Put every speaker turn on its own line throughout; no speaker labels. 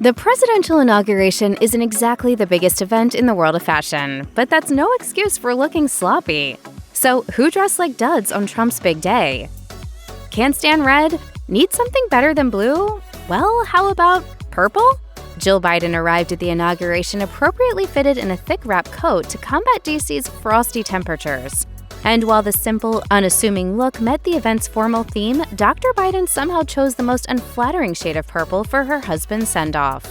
The presidential inauguration isn't exactly the biggest event in the world of fashion, but that's no excuse for looking sloppy. So who dressed like duds on Trump's big day? Can't stand red? Need something better than blue? Well, how about purple? Jill Biden arrived at the inauguration appropriately fitted in a thick wrap coat to combat DC's frosty temperatures. And while the simple, unassuming look met the event's formal theme, Dr. Biden somehow chose the most unflattering shade of purple for her husband's send-off.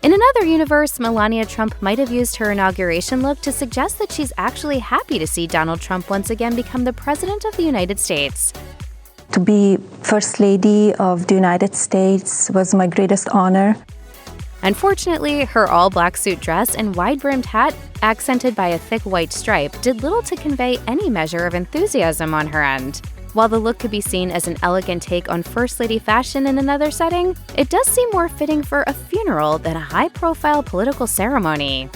In another universe, Melania Trump might have used her inauguration look to suggest that she's actually happy to see Donald Trump once again become the President of the United States.
To be First Lady of the United States was my greatest honor.
Unfortunately, her all-black suit dress and wide-brimmed hat, accented by a thick white stripe, did little to convey any measure of enthusiasm on her end. While the look could be seen as an elegant take on First Lady fashion in another setting, it does seem more fitting for a funeral than a high-profile political ceremony.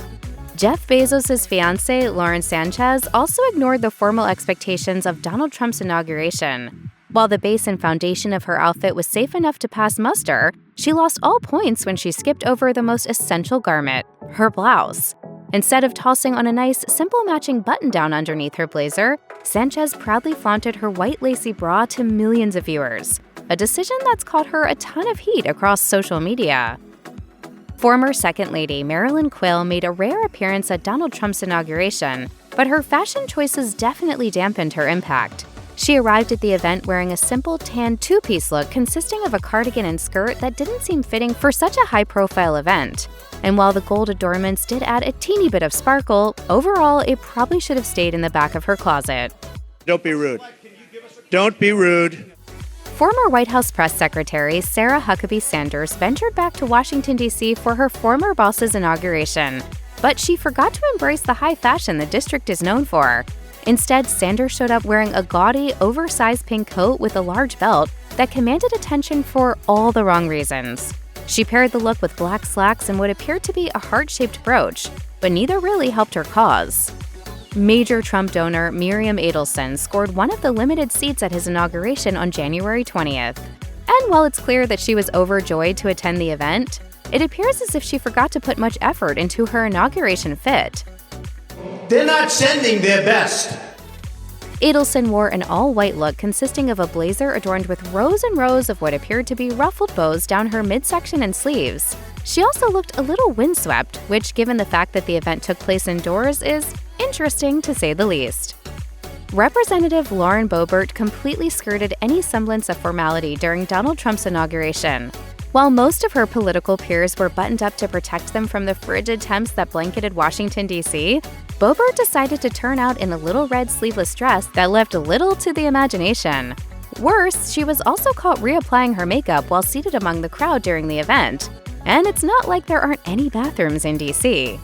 Jeff Bezos' fiancée, Lauren Sanchez, also ignored the formal expectations of Donald Trump's inauguration. While the base and foundation of her outfit was safe enough to pass muster, she lost all points when she skipped over the most essential garment, her blouse. Instead of tossing on a nice, simple matching button-down underneath her blazer, Sanchez proudly flaunted her white lacy bra to millions of viewers, a decision that's caught her a ton of heat across social media. Former Second Lady Marilyn Quayle made a rare appearance at Donald Trump's inauguration, but her fashion choices definitely dampened her impact. She arrived at the event wearing a simple tan two-piece look consisting of a cardigan and skirt that didn't seem fitting for such a high-profile event. And while the gold adornments did add a teeny bit of sparkle, overall it probably should have stayed in the back of her closet.
Don't be rude. Don't be rude.
Former White House press secretary Sarah Huckabee Sanders ventured back to Washington, D.C. for her former boss's inauguration, but she forgot to embrace the high fashion the district is known for. Instead, Sanders showed up wearing a gaudy, oversized pink coat with a large belt that commanded attention for all the wrong reasons. She paired the look with black slacks and what appeared to be a heart-shaped brooch, but neither really helped her cause. Major Trump donor Miriam Adelson scored one of the limited seats at his inauguration on January 20th. And while it's clear that she was overjoyed to attend the event, it appears as if she forgot to put much effort into her inauguration fit.
They're not sending their best.
Adelson wore an all-white look consisting of a blazer adorned with rows and rows of what appeared to be ruffled bows down her midsection and sleeves. She also looked a little windswept, which, given the fact that the event took place indoors, is interesting to say the least. Representative Lauren Boebert completely skirted any semblance of formality during Donald Trump's inauguration. While most of her political peers were buttoned up to protect them from the frigid temps that blanketed Washington, D.C., Boebert decided to turn out in a little red sleeveless dress that left little to the imagination. Worse, she was also caught reapplying her makeup while seated among the crowd during the event. And it's not like there aren't any bathrooms in D.C.